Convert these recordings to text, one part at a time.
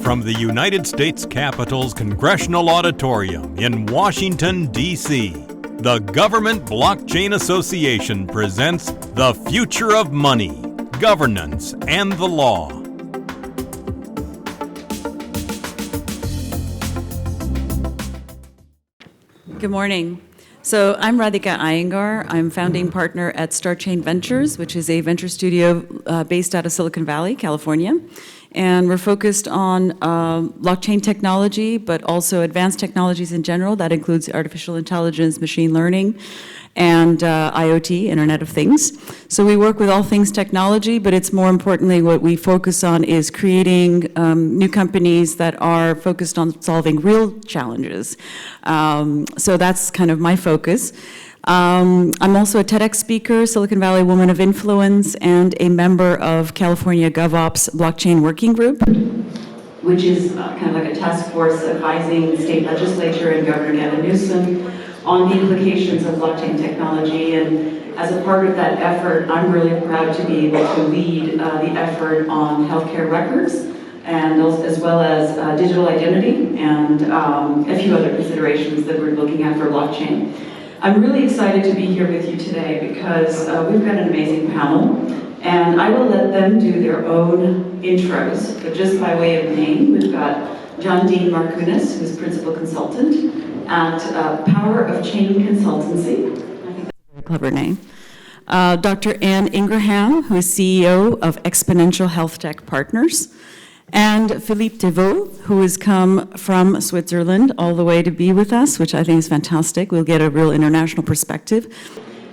From the United States Capitol's Congressional Auditorium in Washington, D.C., the Government Blockchain Association presents The Future of Money, Governance, and the Law. Good morning. So I'm Radhika Iyengar. I'm founding partner at StarChain Ventures, which is a venture studio based out of Silicon Valley, California. And we're focused on blockchain technology, but also advanced technologies in general. That includes artificial intelligence, machine learning, and IoT, Internet of Things. So we work with all things technology, but it's more importantly what we focus on is creating new companies that are focused on solving real challenges. So that's kind of my focus. I'm also a TEDx speaker, Silicon Valley Woman of Influence, and a member of California GovOps Blockchain Working Group, which is kind of like a task force advising the state legislature and Governor Gavin Newsom on the implications of blockchain technology. And as a part of that effort, I'm really proud to be able to lead the effort on healthcare records, and as well as digital identity and a few other considerations that we're looking at for blockchain. I'm really excited to be here with you today because we've got an amazing panel, and I will let them do their own intros, but just by way of name, we've got John Dean Markunas, who's Principal Consultant at Power of Chain Consultancy. I think that's a very clever name. Dr. Anne Ingraham, who is CEO of Exponential HealthTech Partners. And Philippe Thevoz, who has come from Switzerland all the way to be with us, which I think is fantastic. We'll get a real international perspective.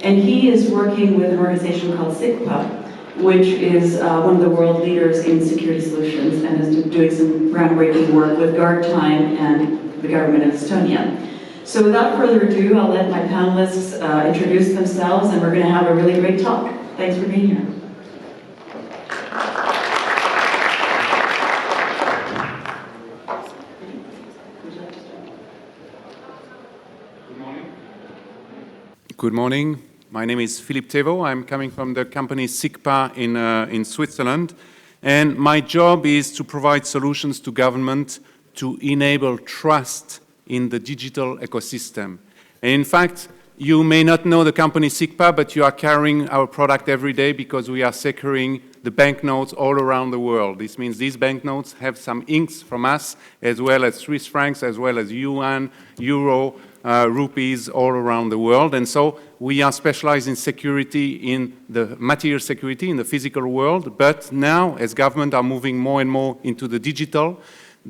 And he is working with an organization called SICPA, which is one of the world leaders in security solutions and is doing some groundbreaking work with guard time and the government of Estonia. So without further ado, I'll let my panelists introduce themselves, and we're going to have a really great talk. Thanks for being here. Good morning. My name is Philippe Thevoz. I'm coming from the company SICPA in Switzerland. And my job is to provide solutions to government to enable trust in the digital ecosystem. And in fact, you may not know the company SICPA, but you are carrying our product every day because we are securing the banknotes all around the world. This means these banknotes have some inks from us, as well as Swiss francs, as well as yuan, euro, rupees all around the world. And so we are specialized in security, in the material security, in the physical world. But now, as government are moving more and more into the digital,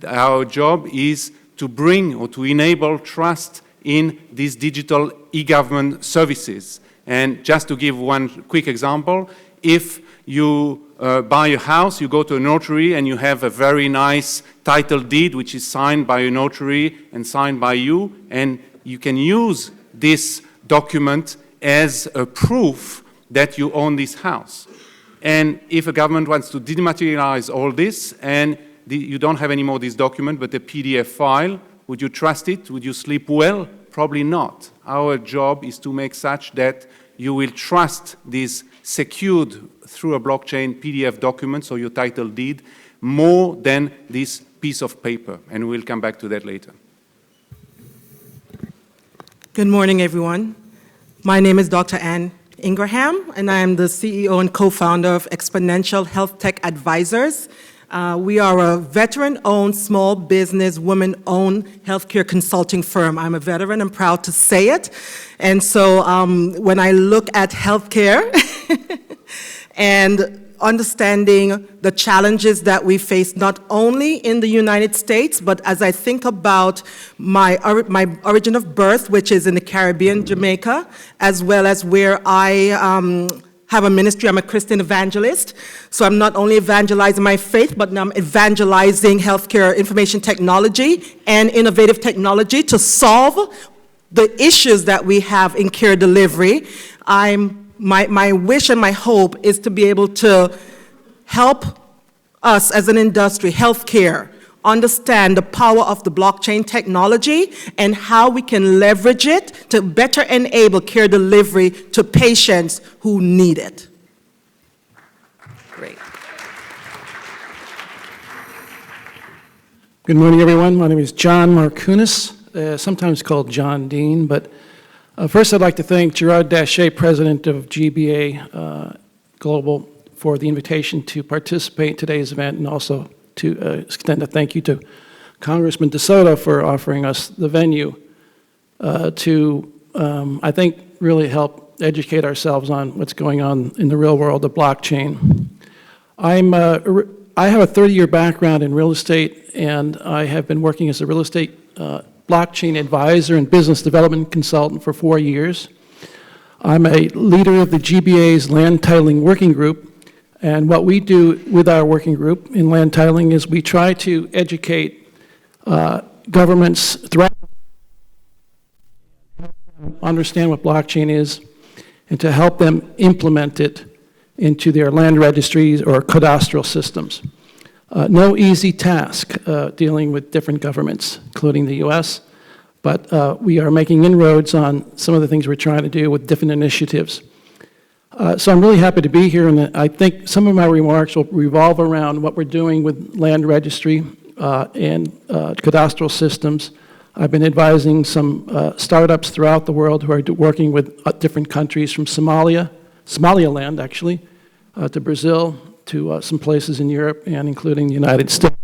our job is to bring or to enable trust in these digital e-government services. And just to give one quick example, if you buy a house, you go to a notary and you have a very nice title deed which is signed by a notary and signed by you, and you can use this document as a proof that you own this house. And if a government wants to dematerialize all this and you don't have anymore this document but a PDF file, would you trust it? Would you sleep well? Probably not. Our job is to make such that you will trust this secured through a blockchain PDF document, so your title deed, more than this piece of paper. And we'll come back to that later. Good morning, everyone. My name is Dr. Anne Ingraham, and I am the CEO and co-founder of Exponential HealthTech Advisors. We are a veteran-owned, small business, women-owned healthcare consulting firm. I'm a veteran, I'm proud to say it. And so when I look at healthcare and understanding the challenges that we face not only in the United States, but as I think about my origin of birth, which is in the Caribbean, Jamaica, as well as where I have a ministry. I'm a Christian evangelist, so I'm not only evangelizing my faith, but I'm evangelizing healthcare information technology and innovative technology to solve the issues that we have in care delivery. My wish and my hope is to be able to help us as an industry, healthcare, understand the power of the blockchain technology and how we can leverage it to better enable care delivery to patients who need it. Great. Good morning, everyone. My name is John Markunas, sometimes called John Dean. But first, I'd like to thank Gerard Dachet, president of GBA Global, for the invitation to participate in today's event, and also to extend a thank you to Congressman DeSoto for offering us the venue to, I think, really help educate ourselves on what's going on in the real world of blockchain. I have a 30-year background in real estate, and I have been working as a real estate blockchain advisor and business development consultant for 4 years. I'm a leader of the GBA's land titling working group, and what we do with our working group in land titling is we try to educate governments throughout understand what blockchain is and to help them implement it into their land registries or cadastral systems. No easy task dealing with different governments, including the US, but we are making inroads on some of the things we're trying to do with different initiatives. So I'm really happy to be here, and I think some of my remarks will revolve around what we're doing with land registry and cadastral systems. I've been advising some startups throughout the world who are working with different countries, from Somaliland actually, to Brazil, to some places in Europe, and including the United States.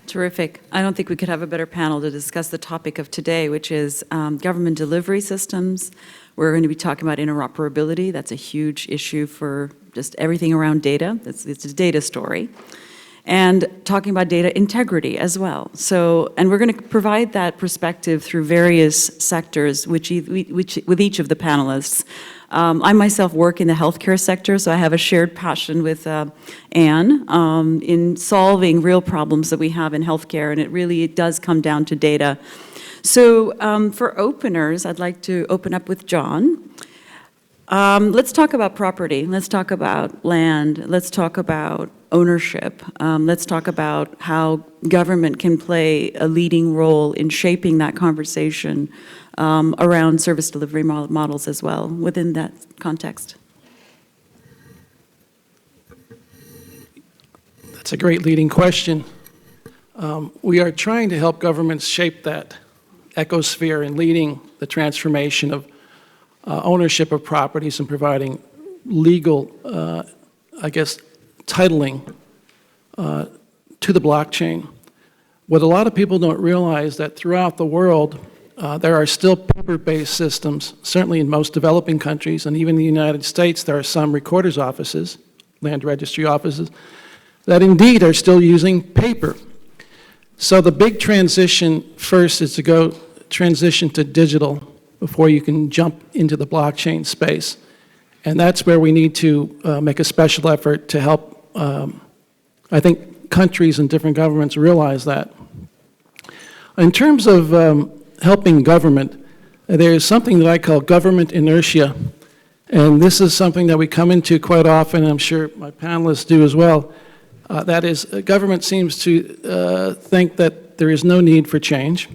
Terrific. I don't think we could have a better panel to discuss the topic of today, which is government delivery systems. We're going to be talking about interoperability. That's a huge issue for just everything around data. It's a data story. And talking about data integrity as well. So, and we're going to provide that perspective through various sectors, which with each of the panelists. I myself work in the healthcare sector, so I have a shared passion with Anne in solving real problems that we have in healthcare, and it does come down to data. So for openers, I'd like to open up with John. Let's talk about property. Let's talk about land. Let's talk about ownership. Let's talk about how government can play a leading role in shaping that conversation around service delivery models as well within that context. That's a great leading question. We are trying to help governments shape that ecosphere and leading the transformation of ownership of properties and providing legal, titling to the blockchain. What a lot of people don't realize that throughout the world, there are still paper-based systems, certainly in most developing countries, and even in the United States, there are some recorders offices, land registry offices, that indeed are still using paper. So the big transition first is to transition to digital before you can jump into the blockchain space. And that's where we need to make a special effort to help, I think, countries and different governments realize that. In terms of helping government, there's something that I call government inertia. And this is something that we come into quite often, and I'm sure my panelists do as well. That is, government seems to think that there is no need for change,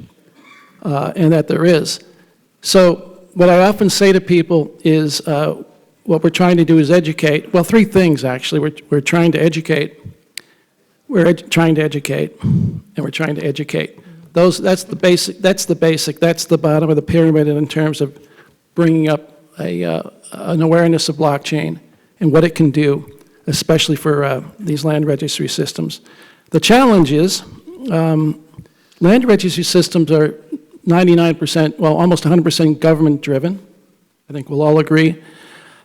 and that there is. So what I often say to people is what we're trying to do is educate. Well, three things, actually. We're trying to educate. We're trying to educate, and we're trying to educate. That's the basic. That's the bottom of the pyramid in terms of bringing up an awareness of blockchain and what it can do, especially for these land registry systems. The challenge is land registry systems are 99%, well, almost 100% government-driven. I think we'll all agree.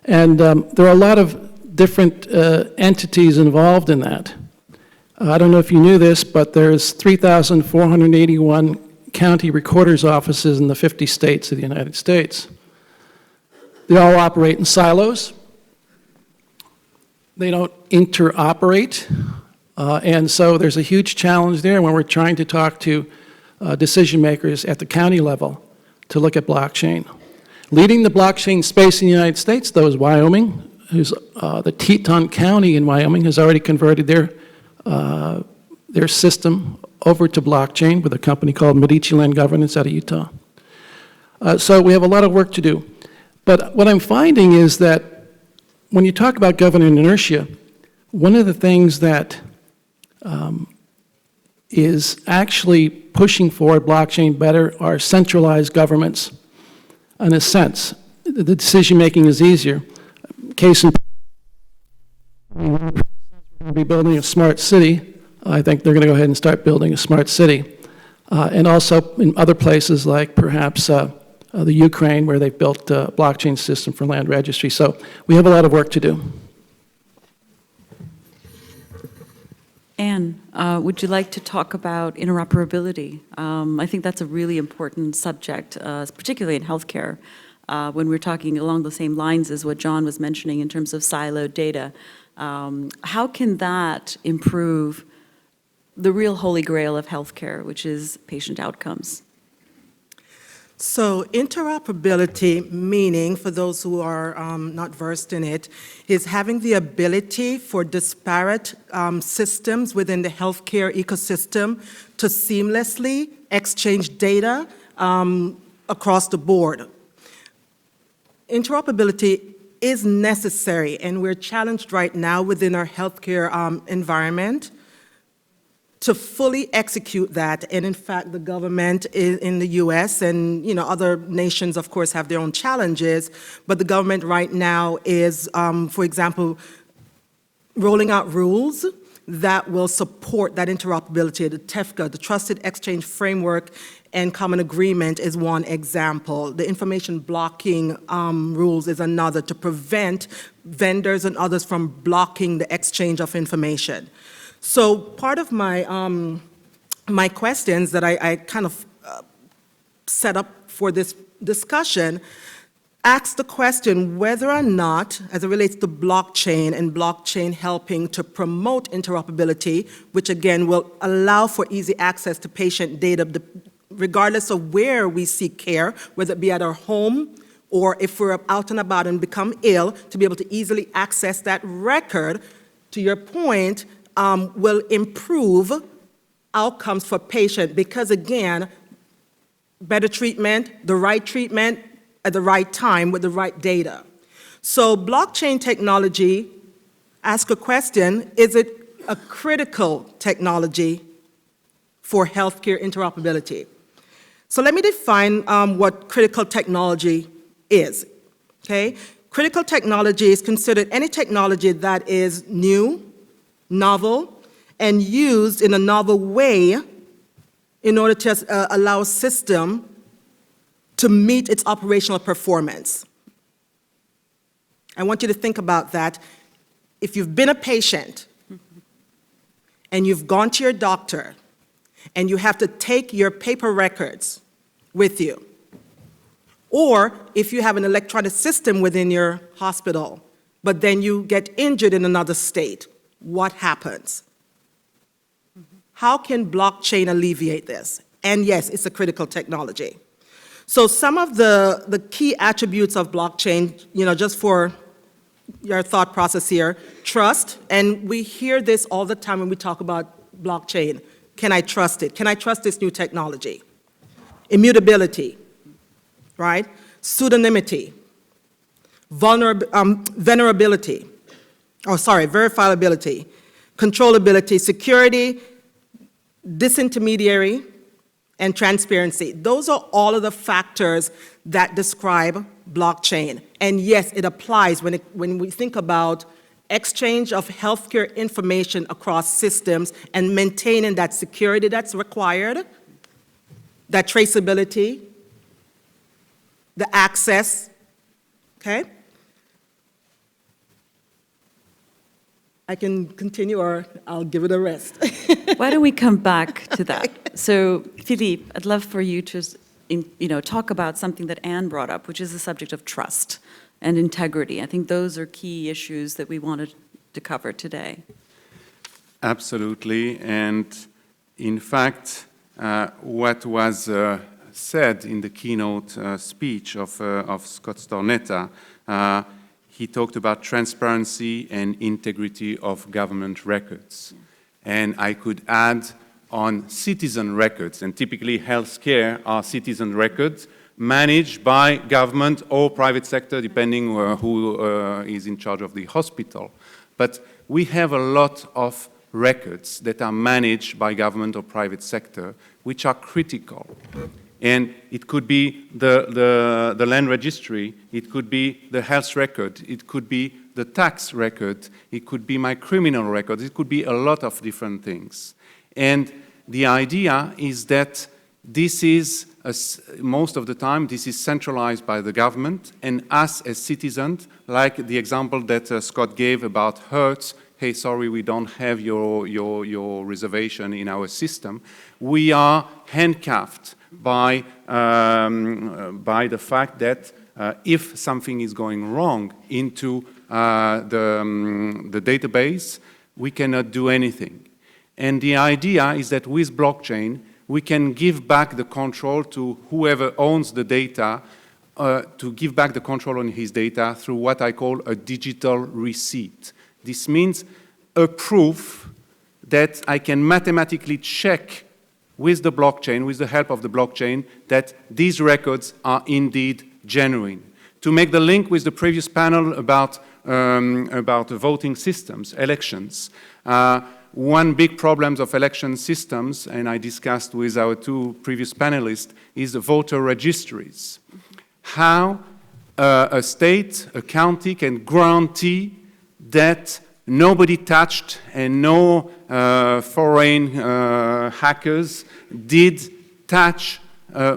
And there are a lot of different entities involved in that. I don't know if you knew this, but there's 3,481 county recorders offices in the 50 states of the United States. They all operate in silos. They don't interoperate. And so there's a huge challenge there when we're trying to talk to decision makers at the county level to look at blockchain. Leading the blockchain space in the United States, though, is Wyoming, who's the Teton County in Wyoming has already converted their system over to blockchain with a company called Medici Land Governance out of Utah. So we have a lot of work to do. But what I'm finding is that when you talk about government inertia, one of the things that is actually pushing forward blockchain better are centralized governments. In a sense, the decision-making is easier. Case in point, we'll be building a smart city. I think they're going to go ahead and start building a smart city. And also in other places like perhaps the Ukraine, where they've built a blockchain system for land registry. So we have a lot of work to do. Anne, would you like to talk about interoperability? I think that's a really important subject, particularly in healthcare, when we're talking along the same lines as what John was mentioning in terms of siloed data. How can that improve the real holy grail of healthcare, which is patient outcomes? So interoperability, meaning, for those who are not versed in it, is having the ability for disparate systems within the healthcare ecosystem to seamlessly exchange data across the board. Interoperability is necessary, and we're challenged right now within our healthcare environment to fully execute that. And in fact, the government in the US and other nations, of course, have their own challenges, but the government right now is, for example, rolling out rules that will support that interoperability. The TEFCA, the Trusted Exchange Framework and Common Agreement, is one example. The information blocking rules is another, to prevent vendors and others from blocking the exchange of information. So part of my my questions that I kind of set up for this discussion asks the question whether or not, as it relates to blockchain and blockchain helping to promote interoperability, which again will allow for easy access to patient data regardless of where we seek care, whether it be at our home or if we're out and about and become ill, to be able to easily access that record, to your point, will improve outcomes for patient, because again, better treatment, the right treatment at the right time with the right data. So blockchain technology, ask a question, is it a critical technology for healthcare interoperability? So let me define what critical technology is, okay? Critical technology is considered any technology that is new, novel, and used in a novel way in order to allow a system to meet its operational performance. I want you to think about that. If you've been a patient and you've gone to your doctor and you have to take your paper records with you, or if you have an electronic system within your hospital, but then you get injured in another state, what happens? How can blockchain alleviate this? And yes, it's a critical technology. So some of the key attributes of blockchain, just for your thought process here, trust, and we hear this all the time when we talk about blockchain. Can I trust it? Can I trust this new technology? Immutability, right? Pseudonymity, verifiability, controllability, security, disintermediary, and transparency. Those are all of the factors that describe blockchain. And yes, it applies when we think about exchange of healthcare information across systems and maintaining that security that's required, that traceability, the access, okay? I can continue, or I'll give it a rest. Why don't we come back to that? So, Philippe, I'd love for you to, talk about something that Anne brought up, which is the subject of trust and integrity. I think those are key issues that we wanted to cover today. Absolutely, and in fact, what was said in the keynote speech of Scott Stornetta, he talked about transparency and integrity of government records. And I could add on citizen records, and typically healthcare are citizen records managed by government or private sector, depending who is in charge of the hospital. But we have a lot of records that are managed by government or private sector, which are critical. And it could be the land registry, it could be the health record, it could be the tax record, it could be my criminal record, it could be a lot of different things. And the idea is that this is, most of the time, this is centralized by the government, and us as citizens, like the example that Scott gave about Hertz, hey, sorry, we don't have your reservation in our system, we are handcuffed by the fact that if something is going wrong into the database, we cannot do anything. And the idea is that with blockchain, we can give back the control to whoever owns the data, to give back the control on his data through what I call a digital receipt. This means a proof that I can mathematically check with the blockchain, with the help of the blockchain, that these records are indeed genuine. To make the link with the previous panel about voting systems, elections, one big problem of election systems, and I discussed with our two previous panelists, is the voter registries. How a state, a county can guarantee that nobody touched and no foreign hackers did touch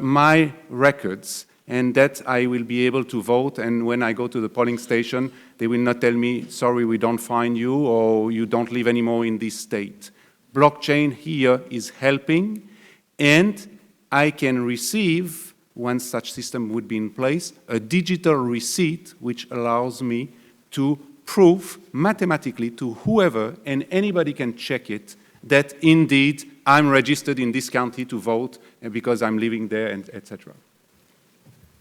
my records, and that I will be able to vote, and when I go to the polling station, they will not tell me, sorry, we don't find you, or you don't live anymore in this state. Blockchain here is helping, and I can receive, once such system would be in place, a digital receipt which allows me to prove mathematically to whoever, and anybody can check it, that indeed I'm registered in this county to vote because I'm living there, and etc.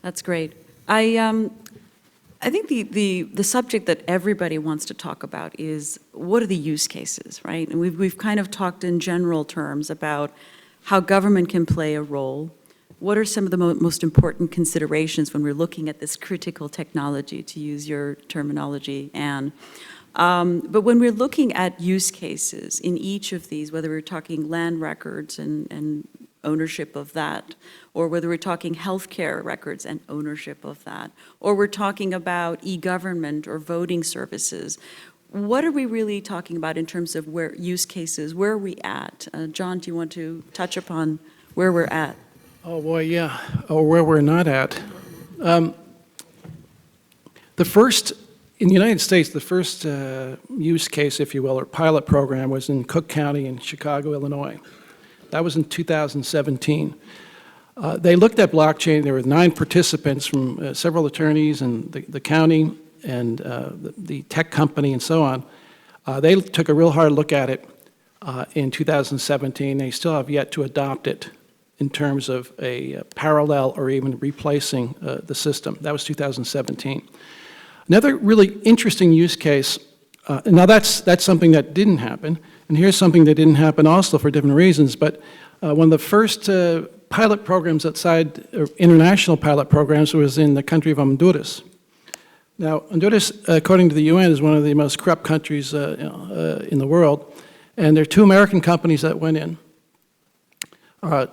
That's great. I think the subject that everybody wants to talk about is what are the use cases, right? And we've kind of talked in general terms about how government can play a role. What are some of the most important considerations when we're looking at this critical technology, to use your terminology, Anne? But when we're looking at use cases in each of these, whether we're talking land records and ownership of that, or whether we're talking healthcare records and ownership of that, or we're talking about e-government or voting services, what are we really talking about in terms of where use cases? Where are we at? John, do you want to touch upon where we're at? Oh, boy, yeah, or where we're not at. In the United States, the first use case, if you will, or pilot program was in Cook County in Chicago, Illinois. That was in 2017. They looked at blockchain. There were 9 participants from several attorneys and the county and the tech company and so on. They took a real hard look at it in 2017. They still have yet to adopt it in terms of a parallel or even replacing the system. That was 2017. Another really interesting use case, now that's something that didn't happen, and here's something that didn't happen also for different reasons, but one of the first pilot programs outside international pilot programs was in the country of Honduras. Now, Honduras, according to the UN, is one of the most corrupt countries in the world, and there are 2 American companies that went in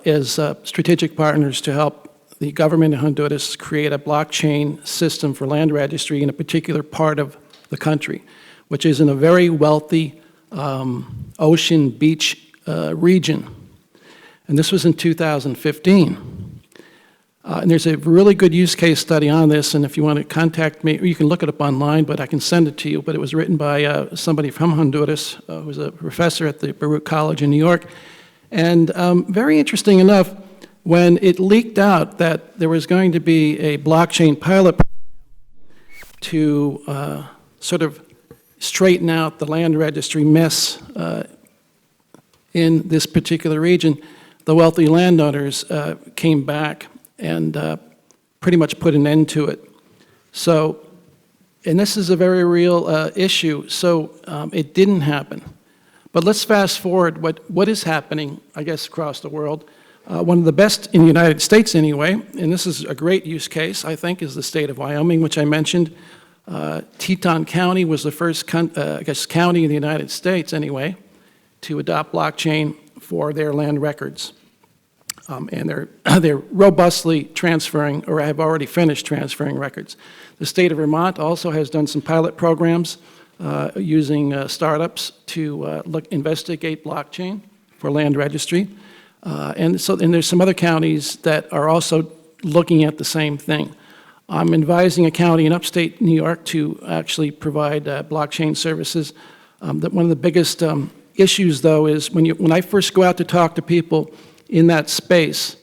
as strategic partners to help the government in Honduras create a blockchain system for land registry in a particular part of the country, which is in a very wealthy ocean beach region. And this was in 2015. And there's a really good use case study on this, and if you want to contact me, or you can look it up online, but I can send it to you. But it was written by somebody from Honduras, who was a professor at the Baruch College in New York. And very interesting enough, when it leaked out that there was going to be a blockchain pilot to sort of straighten out the land registry mess in this particular region, the wealthy landowners came back and pretty much put an end to it. So, and this is a very real issue, so it didn't happen. But let's fast forward what is happening, I guess, across the world. One of the best in the United States anyway, and this is a great use case, I think, is the state of Wyoming, which I mentioned. Teton County was the first, county in the United States anyway, to adopt blockchain for their land records. And they're robustly transferring, or have already finished transferring records. The state of Vermont also has done some pilot programs using startups to investigate blockchain for land registry. And there's some other counties that are also looking at the same thing. I'm advising a county in upstate New York to actually provide blockchain services. One of the biggest issues, though, is when I first go out to talk to people in that space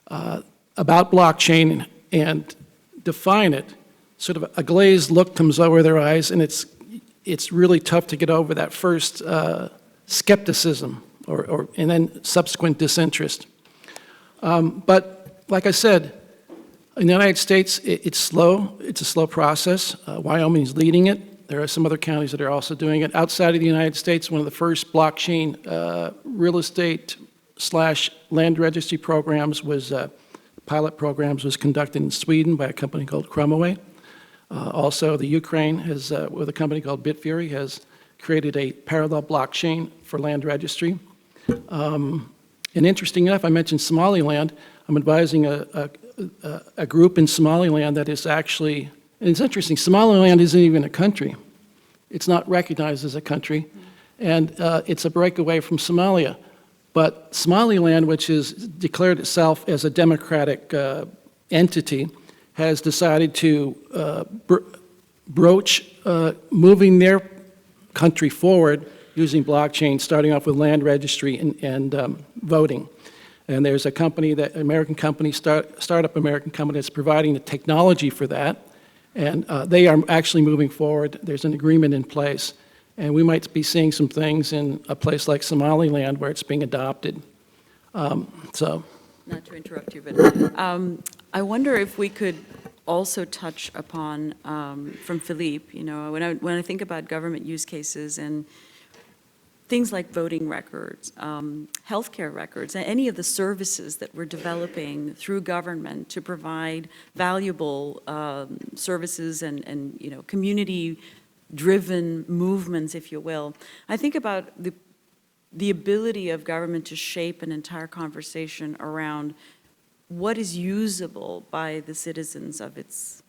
about blockchain and define it, sort of a glazed look comes over their eyes, and it's really tough to get over that first skepticism and then subsequent disinterest. But like I said, in the United States, it's slow. It's a slow process. Wyoming's leading it. There are some other counties that are also doing it. Outside of the United States, one of the first blockchain real estate / land registry programs pilot programs was conducted in Sweden by a company called Chromaway. Also, the Ukraine has, with a company called Bitfury, has created a parallel blockchain for land registry. And interesting enough, I mentioned Somaliland. I'm advising a group in Somaliland that is actually, and it's interesting, Somaliland isn't even a country. It's not recognized as a country, and it's a breakaway from Somalia. But Somaliland, which has declared itself as a democratic entity, has decided to broach moving their country forward using blockchain, starting off with land registry and voting. And there's a company, American company, startup American company that's providing the technology for that. And they are actually moving forward. There's an agreement in place. And we might be seeing some things in a place like Somaliland where it's being adopted. Not to interrupt you, but I wonder if we could also touch upon, from Philippe, you know, when I think about government use cases and things like voting records, healthcare records, and any of the services that we're developing through government to provide valuable services and you know, community-driven movements, if you will. I think about the ability of government to shape an entire conversation around what is usable by the citizens of its,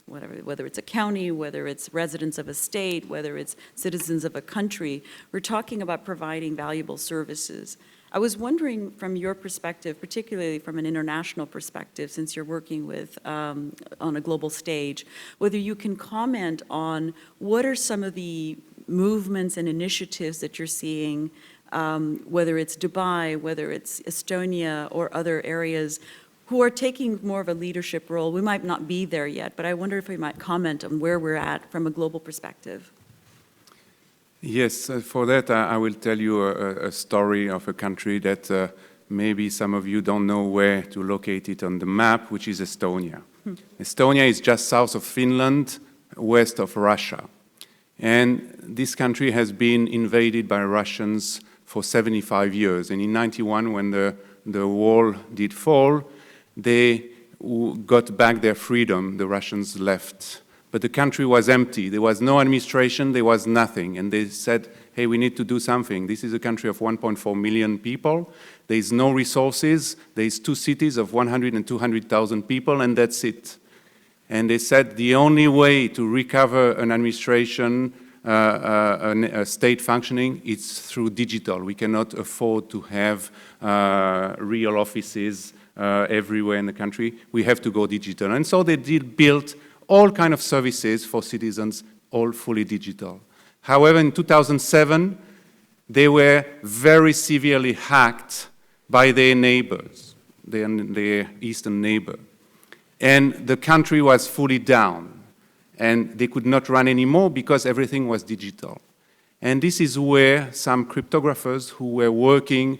whether it's a county, whether it's residents of a state, whether it's citizens of a country. We're talking about providing valuable services. I was wondering from your perspective, particularly from an international perspective, since you're working with on a global stage, whether you can comment on what are some of the movements and initiatives that you're seeing, whether it's Dubai, whether it's Estonia or other areas, who are taking more of a leadership role. We might not be there yet, but I wonder if we might comment on where we're at from a global perspective. Yes, for that I will tell you a story of a country that maybe some of you don't know where to locate it on the map, which is Estonia. Estonia is just south of Finland, west of Russia. And this country has been invaded by Russians for 75 years. And in 91, when the wall did fall, they got back their freedom, the Russians left. But the country was empty. There was no administration, there was nothing. And they said, hey, we need to do something. This is a country of 1.4 million people. There is no resources. There is 2 cities of 100 and 200,000 people, and that's it. And they said the only way to recover an administration, a state functioning, is through digital. We cannot afford to have real offices everywhere in the country. We have to go digital. And so they did build all kinds of services for citizens, all fully digital. However, in 2007, they were very severely hacked by their neighbors, their eastern neighbor. And the country was fully down. And they could not run anymore because everything was digital. And this is where some cryptographers who were working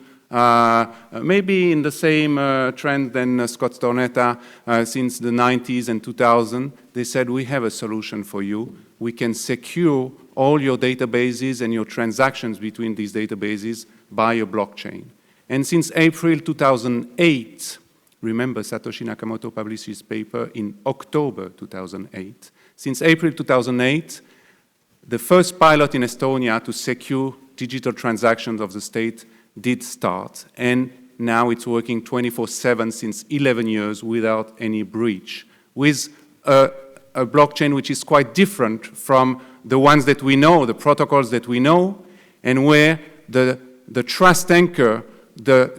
maybe in the same trend than Scott Stornetta since the 90s and 2000, they said, we have a solution for you. We can secure all your databases and your transactions between these databases by a blockchain. And since April 2008, remember Satoshi Nakamoto published his paper in October 2008. Since April 2008, the first pilot in Estonia to secure digital transactions of the state did start. And now it's working 24/7 since 11 years without any breach, with a blockchain which is quite different from the ones that we know, the protocols that we know, and where the trust anchor, the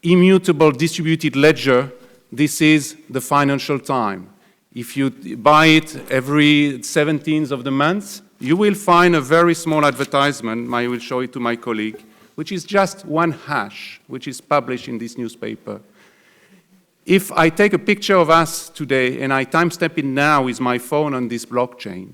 immutable distributed ledger, this is the financial time. If you buy it every 17th of the month, you will find a very small advertisement, I will show it to my colleague, which is just one hash, which is published in this newspaper. If I take a picture of us today and I timestamp it now with my phone on this blockchain,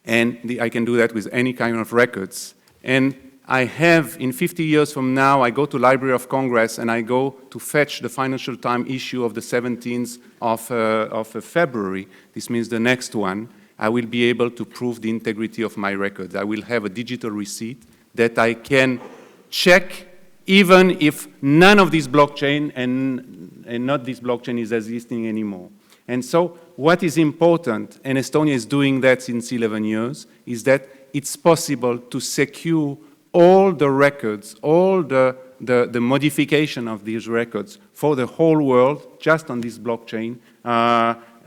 and I can do that with any kind of records, and I have, in 50 years from now, I go to Library of Congress and I go to fetch the Financial Times issue of the 17th of February, this means the next one, I will be able to prove the integrity of my records. I will have a digital receipt that I can check even if none of this blockchain and not this blockchain is existing anymore. And so what is important, and Estonia is doing that since 11 years, is that it's possible to secure all the records, all the modification of these records for the whole world just on this blockchain,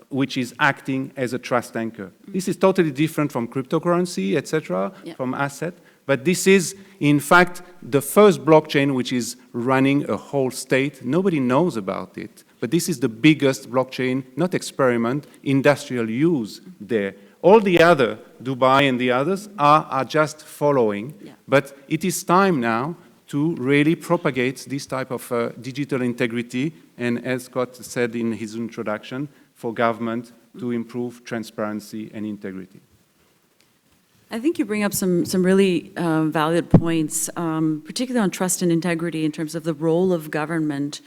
which is acting as a trust anchor. This is totally different from cryptocurrency, etc., from asset, but this is, in fact, the first blockchain which is running a whole state. Nobody knows about it, but this is the biggest blockchain, not experiment, industrial use there. All the other, Dubai and the others, are just following. Yeah. But it is time now to really propagate this type of digital integrity, and as Scott said in his introduction, for government to improve transparency and integrity. I think you bring up some really valid points, particularly on trust and integrity in terms of the role of government.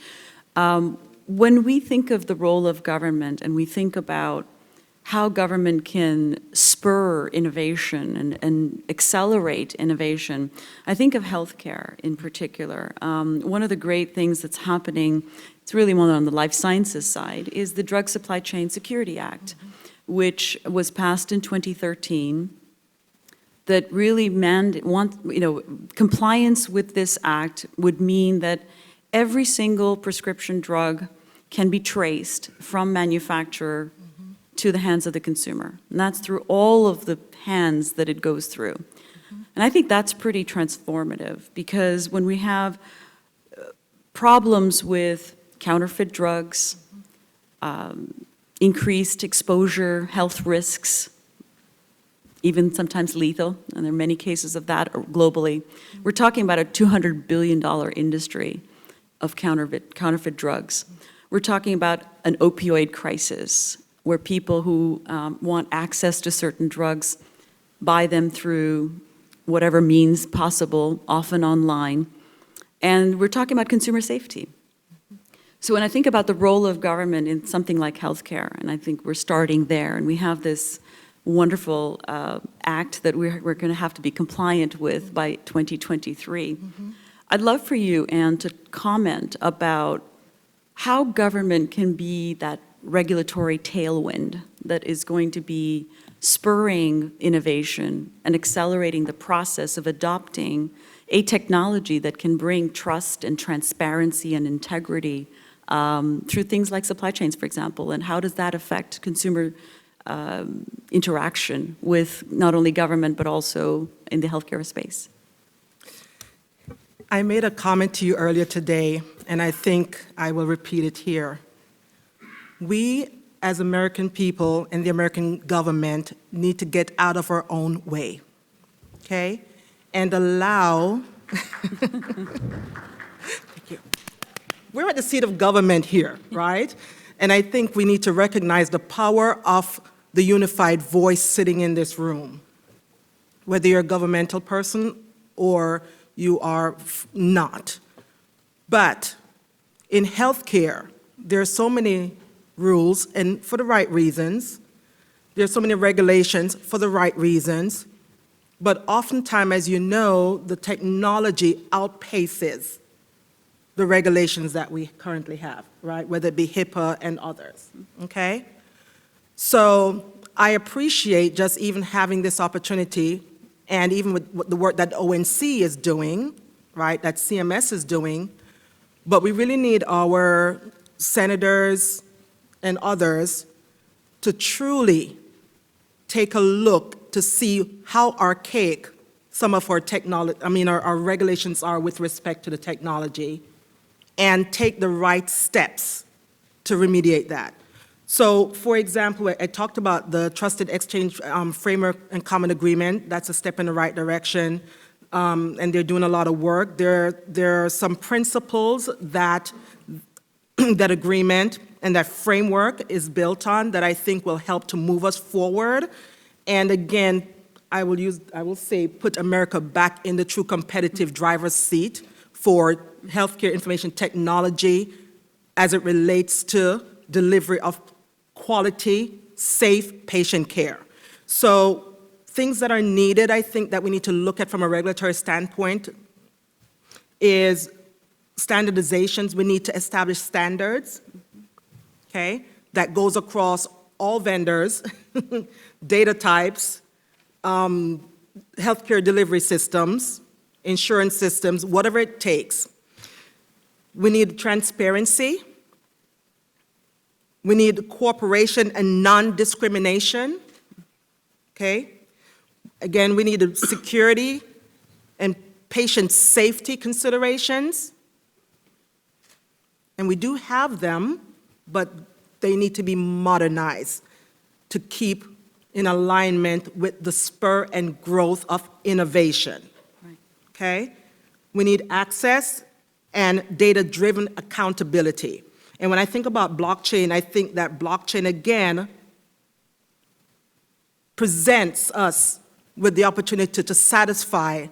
When we think of the role of government and we think about how government can spur innovation and accelerate innovation, I think of healthcare in particular. One of the great things that's happening, it's really more on the life sciences side, is the Drug Supply Chain Security Act, which was passed in 2013, that really compliance with this act would mean that every single prescription drug can be traced from manufacturer to the hands of the consumer. And that's through all of the hands that it goes through. And I think that's pretty transformative, because when we have problems with counterfeit drugs, increased exposure, health risks, even sometimes lethal, and there are many cases of that globally, we're talking about a $200 billion industry of counterfeit drugs. We're talking about an opioid crisis, where people who want access to certain drugs buy them through whatever means possible, often online. And we're talking about consumer safety. So when I think about the role of government in something like healthcare, and I think we're starting there, and we have this wonderful act that we're going to have to be compliant with by 2023. I'd love for you, Anne, to comment about how government can be that regulatory tailwind that is going to be spurring innovation and accelerating the process of adopting a technology that can bring trust and transparency and integrity through things like supply chains, for example, and how does that affect consumer interaction with not only government but also in the healthcare space? I made a comment to you earlier today, and I think I will repeat it here. We, as American people and the American government, need to get out of our own way, okay? And allow, thank you. We're at the seat of government here, right? And I think we need to recognize the power of the unified voice sitting in this room, whether you're a governmental person or you are not. But in healthcare, there are so many rules, and for the right reasons. There's so many regulations for the right reasons. But oftentimes, as you know, the technology outpaces the regulations that we currently have, right? Whether it be HIPAA and others, okay? So I appreciate just even having this opportunity and even with the work that ONC is doing, right, that CMS is doing, but we really need our senators and others to truly take a look to see how archaic some of our technology, our regulations are with respect to the technology, and take the right steps to remediate that. So, for example, I talked about the Trusted Exchange Framework and Common Agreement. That's a step in the right direction, and they're doing a lot of work. There are some principles that that agreement and that framework is built on that I think will help to move us forward. And again, I will say, put America back in the true competitive driver's seat for healthcare information technology as it relates to delivery of quality, safe patient care. So things that are needed, I think, that we need to look at from a regulatory standpoint is standardizations. We need to establish standards, okay, that goes across all vendors, data types, healthcare delivery systems, insurance systems, whatever it takes. We need transparency. We need cooperation and non-discrimination, okay? Again, we need security and patient safety considerations. And we do have them, but they need to be modernized to keep in alignment with the spur and growth of innovation, right. Okay? We need access and data-driven accountability. And when I think about blockchain, I think that blockchain, again, presents us with the opportunity to satisfy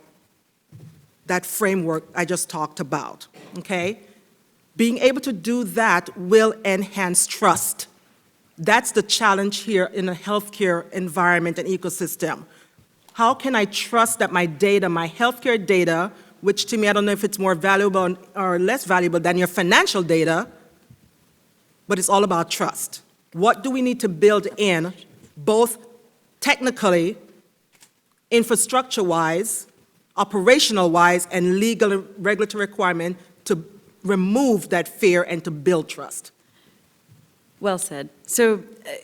that framework I just talked about, okay? Being able to do that will enhance trust. That's the challenge here in a healthcare environment and ecosystem. How can I trust that my data, my healthcare data, which to me, I don't know if it's more valuable or less valuable than your financial data, but it's all about trust. What do we need to build in, both technically, infrastructure-wise, operational-wise, and legal and regulatory requirement to remove that fear and to build trust? Well said. So,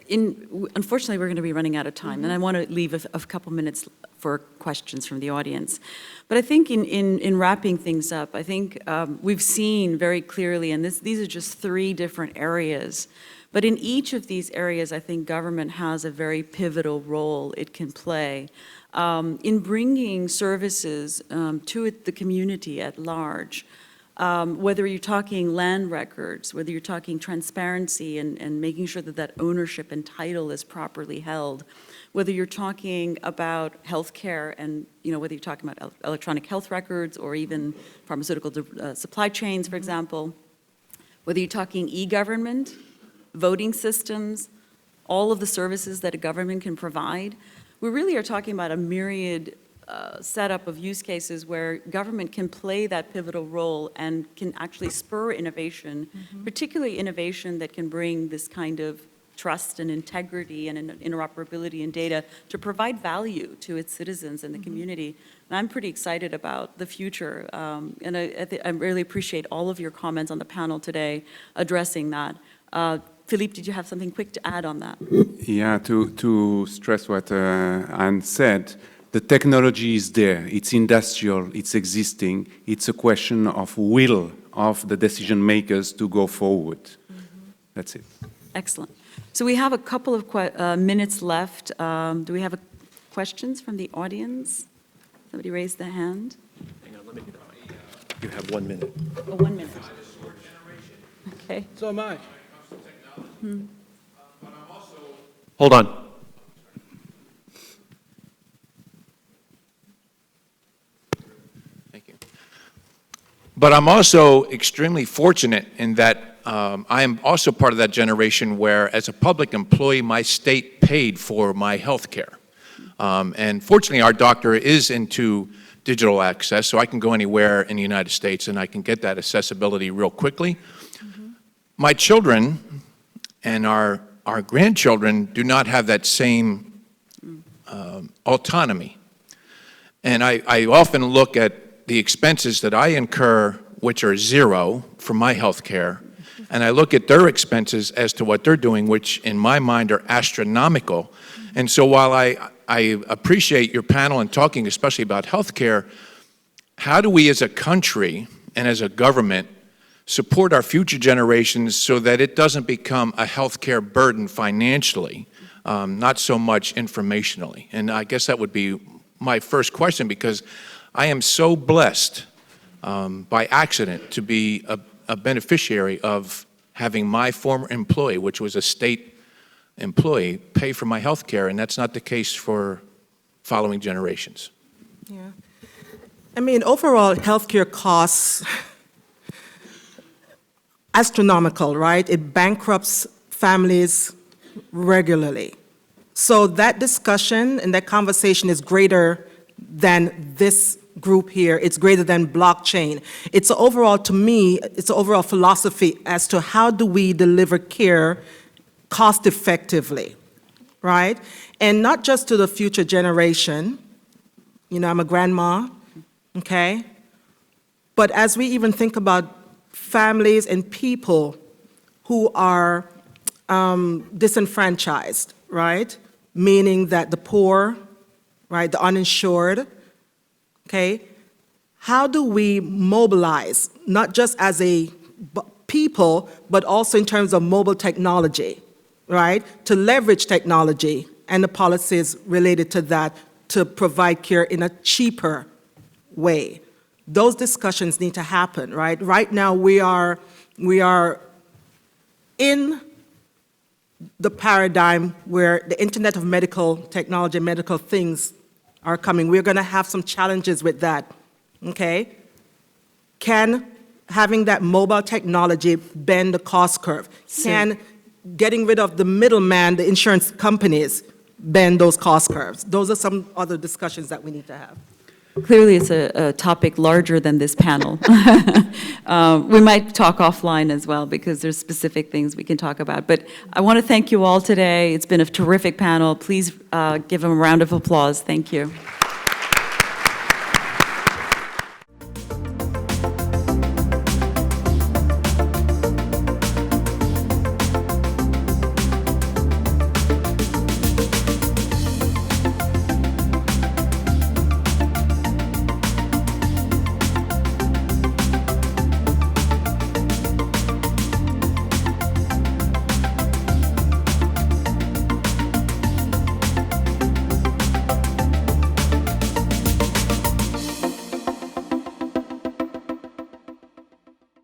unfortunately, we're going to be running out of time, and I want to leave a couple minutes for questions from the audience. But I think in wrapping things up, I think we've seen very clearly, and these are just 3 different areas, but in each of these areas, I think government has a very pivotal role it can play in bringing services to the community at large. Whether you're talking land records, whether you're talking transparency and making sure that ownership and title is properly held, whether you're talking about healthcare and whether you're talking about electronic health records or even pharmaceutical supply chains, for example, whether you're talking eGovernment, voting systems, all of the services that a government can provide, we really are talking about a myriad setup of use cases where government can play that pivotal role and can actually spur innovation, particularly innovation that can bring this kind of trust and integrity and interoperability in data to provide value to its citizens and the community. And I'm pretty excited about the future, and I really appreciate all of your comments on the panel today addressing that. Philippe, did you have something quick to add on that? Yeah, to stress what Anne said, the technology is there, it's industrial, it's existing, it's a question of will of the decision makers to go forward. That's it. Excellent. So we have a couple of minutes left. Do we have questions from the audience? Somebody raised their hand. Hang on, let me get it. You have 1 minute. Oh, 1 minute. Okay. So am I. Hold on. Thank you. But I'm also extremely fortunate in that I am also part of that generation where, as a public employee, my state paid for my health care. And fortunately, our doctor is into digital access, so I can go anywhere in the United States and I can get that accessibility real quickly. My children and our grandchildren do not have that same autonomy. And I often look at the expenses that I incur, which are zero for my health care, and I look at their expenses as to what they're doing, which in my mind are astronomical. And so while I appreciate your panel and talking especially about health care, how do we as a country and as a government support our future generations so that it doesn't become a healthcare burden financially, not so much informationally? And I guess that would be my first question, because I am so blessed by accident to be a beneficiary of having my former employee, which was a state employee, pay for my health care, and that's not the case for following generations. Yeah. I mean, overall, healthcare costs astronomical, right? It bankrupts families regularly. So that discussion and that conversation is greater than this group here. It's greater than blockchain. It's overall, to me, it's an overall philosophy as to how do we deliver care cost effectively, right? And not just to the future generation. You know, I'm a grandma, okay? But as we even think about families and people who are disenfranchised, right? Meaning that the poor, right, the uninsured, okay? How do we mobilize, not just as a people, but also in terms of mobile technology, right? To leverage technology and the policies related to that to provide care in a cheaper way. Those discussions need to happen, right? Right now we are in the paradigm where the Internet of medical technology, medical things are coming. We're going to have some challenges with that, okay? Can having that mobile technology bend the cost curve? Can getting rid of the middleman, the insurance companies, bend those cost curves? Those are some other discussions that we need to have. Clearly, it's a topic larger than this panel. We might talk offline as well, because there's specific things we can talk about. But I want to thank you all today. It's been a terrific panel. Please give them a round of applause. Thank you.